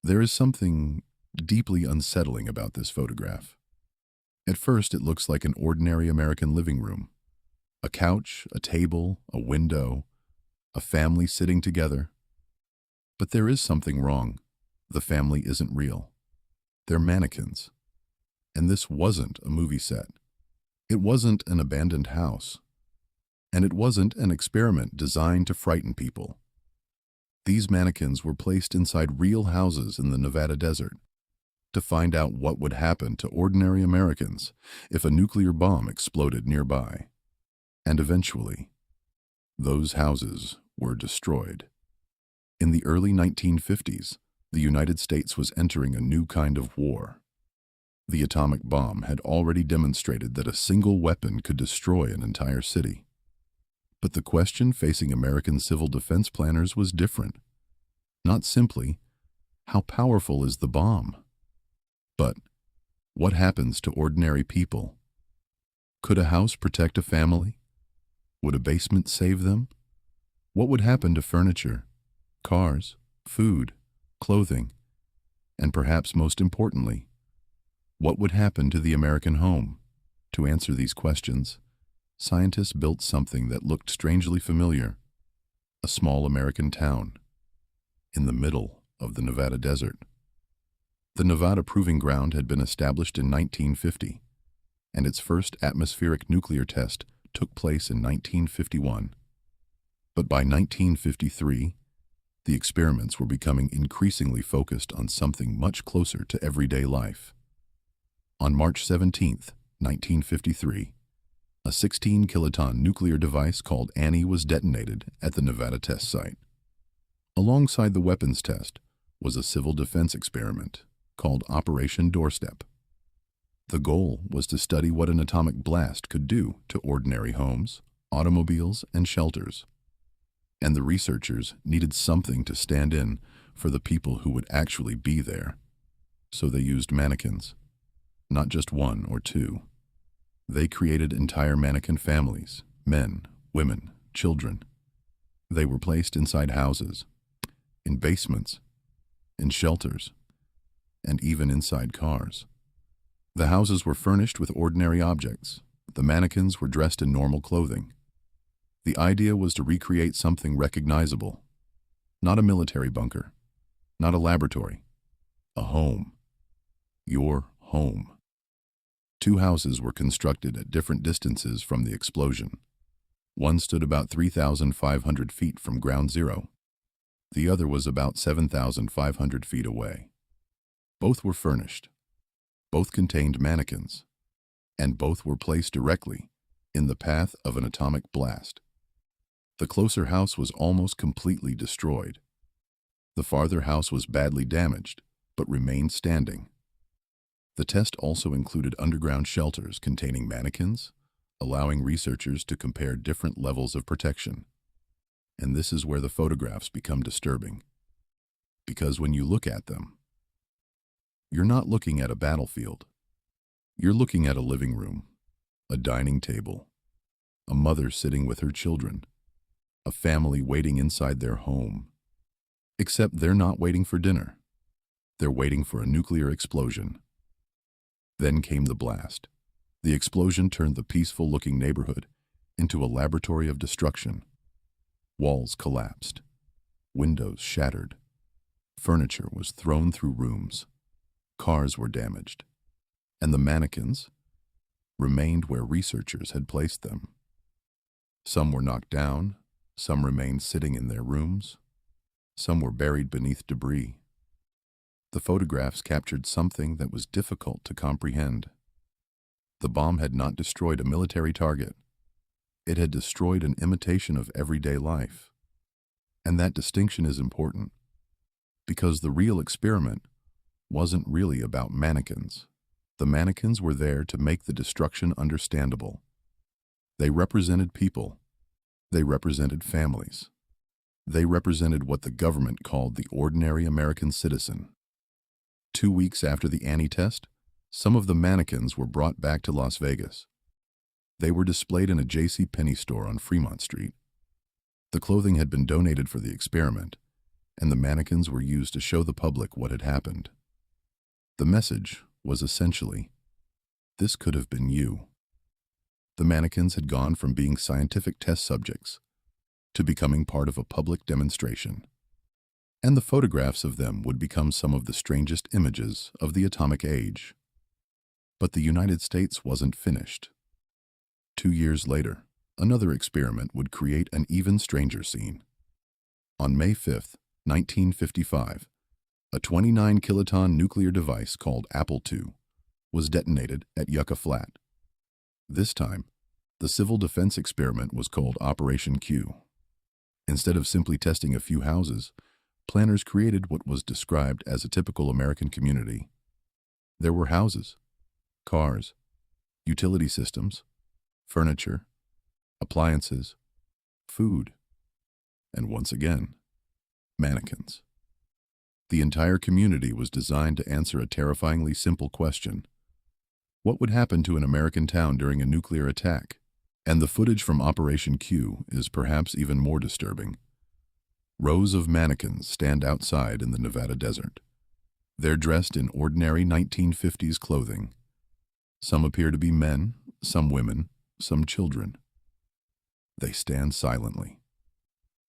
There is something deeply unsettling about this photograph. At first, it looks like an ordinary American living room. A couch, a table, a window, a family sitting together. But there is something wrong. The family isn't real. They're mannequins. And this wasn't a movie set. It wasn't an abandoned house. And it wasn't an experiment designed to frighten people. These mannequins were placed inside real houses in the Nevada desert to find out what would happen to ordinary Americans if a nuclear bomb exploded nearby. And eventually, those houses were destroyed. In the early 1950s, the United States was entering a new kind of war. The atomic bomb had already demonstrated that a single weapon could destroy an entire city. But the question facing American civil defense planners was different. Not simply, how powerful is the bomb? But, what happens to ordinary people? Could a house protect a family? Would a basement save them? What would happen to furniture, cars, food, clothing, and perhaps most importantly, what would happen to the American home? To answer these questions, scientists built something that looked strangely familiar, a small American town, in the middle of the Nevada desert. The Nevada Proving Ground had been established in 1950, and its first atmospheric nuclear test took place in 1951. But by 1953, the experiments were becoming increasingly focused on something much closer to everyday life. On March 17, 1953, a 16-kiloton nuclear device called Annie was detonated at the Nevada test site. Alongside the weapons test was a civil defense experiment called Operation Doorstep. The goal was to study what an atomic blast could do to ordinary homes, automobiles, and shelters. And the researchers needed something to stand in for the people who would actually be there. So they used mannequins. Not just one or two. They created entire mannequin families, men, women, children. They were placed inside houses, in basements, in shelters, and even inside cars. The houses were furnished with ordinary objects. The mannequins were dressed in normal clothing. The idea was to recreate something recognizable. Not a military bunker, not a laboratory, a home. Your home. Two houses were constructed at different distances from the explosion. One stood about 3,500 feet from ground zero. The other was about 7,500 feet away. Both were furnished. Both contained mannequins. And both were placed directly in the path of an atomic blast. The closer house was almost completely destroyed. The farther house was badly damaged, but remained standing. The test also included underground shelters containing mannequins, allowing researchers to compare different levels of protection. And this is where the photographs become disturbing. Because when you look at them, you're not looking at a battlefield. You're looking at a living room, a dining table, a mother sitting with her children, a family waiting inside their home. Except they're not waiting for dinner. They're waiting for a nuclear explosion. Then came the blast. The explosion turned the peaceful-looking neighborhood into a laboratory of destruction. Walls collapsed. Windows shattered. Furniture was thrown through rooms. Cars were damaged. And the mannequins remained where researchers had placed them. Some were knocked down. Some remained sitting in their rooms. Some were buried beneath debris. The photographs captured something that was difficult to comprehend. The bomb had not destroyed a military target. It had destroyed an imitation of everyday life. And that distinction is important, because the real experiment wasn't really about mannequins. The mannequins were there to make the destruction understandable. They represented people. They represented families. They represented what the government called the ordinary American citizen. 2 weeks after the Annie test, some of the mannequins were brought back to Las Vegas. They were displayed in a JCPenney store on Fremont Street. The clothing had been donated for the experiment, and the mannequins were used to show the public what had happened. The message was essentially, this could have been you. The mannequins had gone from being scientific test subjects to becoming part of a public demonstration, and the photographs of them would become some of the strangest images of the atomic age. But the United States wasn't finished. 2 years later, another experiment would create an even stranger scene. On May 5, 1955, a 29-kiloton nuclear device called Apple II was detonated at Yucca Flat. This time, the civil defense experiment was called Operation Q. Instead of simply testing a few houses, planners created what was described as a typical American community. There were houses, cars, utility systems, furniture, appliances, food, and once again, mannequins. The entire community was designed to answer a terrifyingly simple question. What would happen to an American town during a nuclear attack? And the footage from Operation Q is perhaps even more disturbing. Rows of mannequins stand outside in the Nevada desert. They're dressed in ordinary 1950s clothing. Some appear to be men, some women, some children. They stand silently,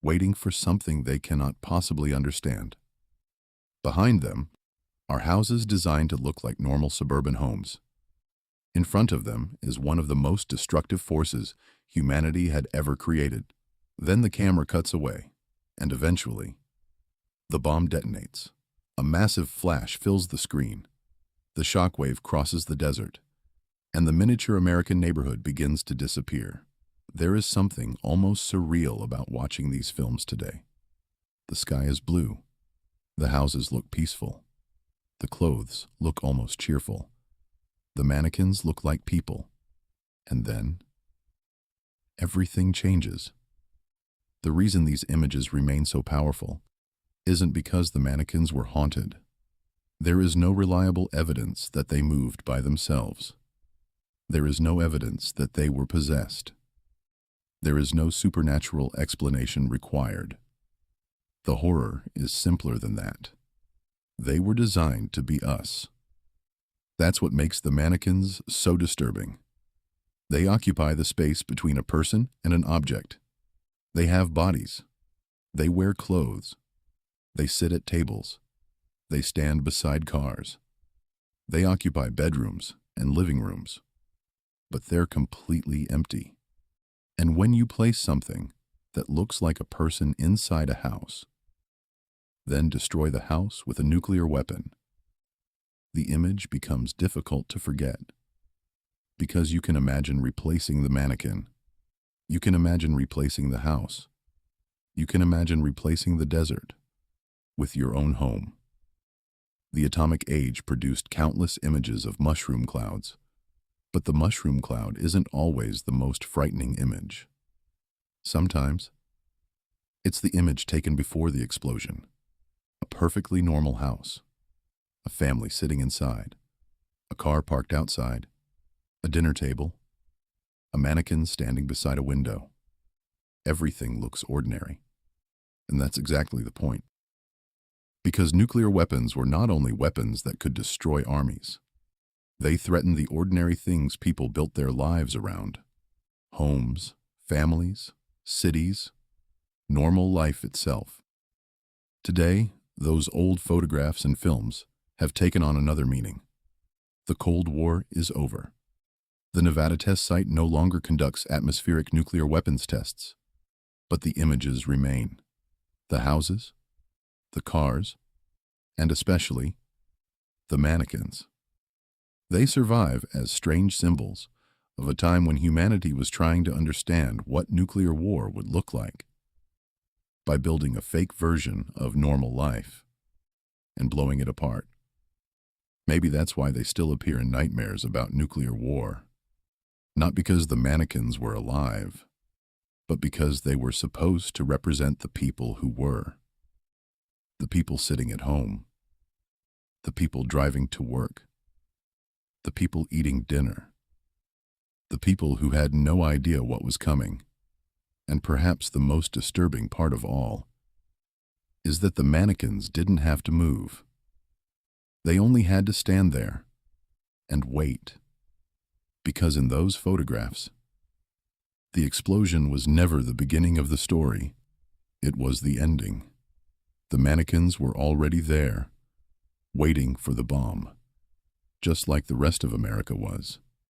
waiting for something they cannot possibly understand. Behind them are houses designed to look like normal suburban homes. In front of them is one of the most destructive forces humanity had ever created. Then the camera cuts away, and eventually, the bomb detonates. A massive flash fills the screen. The shockwave crosses the desert, and the miniature American neighborhood begins to disappear. There is something almost surreal about watching these films today. The sky is blue. The houses look peaceful. The clothes look almost cheerful. The mannequins look like people. And then, everything changes. The reason these images remain so powerful isn't because the mannequins were haunted. There is no reliable evidence that they moved by themselves. There is no evidence that they were possessed. There is no supernatural explanation required. The horror is simpler than that. They were designed to be us. That's what makes the mannequins so disturbing. They occupy the space between a person and an object. They have bodies. They wear clothes. They sit at tables. They stand beside cars. They occupy bedrooms and living rooms. But they're completely empty. And when you place something that looks like a person inside a house, then destroy the house with a nuclear weapon, the image becomes difficult to forget. Because you can imagine replacing the mannequin. You can imagine replacing the house. You can imagine replacing the desert with your own home. The atomic age produced countless images of mushroom clouds, but the mushroom cloud isn't always the most frightening image. Sometimes, it's the image taken before the explosion. A perfectly normal house. A family sitting inside. A car parked outside. A dinner table. A mannequin standing beside a window. Everything looks ordinary. And that's exactly the point. Because nuclear weapons were not only weapons that could destroy armies. They threatened the ordinary things people built their lives around. Homes, families, cities, normal life itself. Today, those old photographs and films have taken on another meaning. The Cold War is over. The Nevada test site no longer conducts atmospheric nuclear weapons tests, but the images remain. The houses, the cars, and especially the mannequins. They survive as strange symbols of a time when humanity was trying to understand what nuclear war would look like by building a fake version of normal life and blowing it apart. Maybe that's why they still appear in nightmares about nuclear war. Not because the mannequins were alive, but because they were supposed to represent the people who were. The people sitting at home. The people driving to work. The people eating dinner. The people who had no idea what was coming. And perhaps the most disturbing part of all is that the mannequins didn't have to move. They only had to stand there and wait. Because in those photographs, the explosion was never the beginning of the story. It was the ending. The mannequins were already there, waiting for the bomb, just like the rest of America was.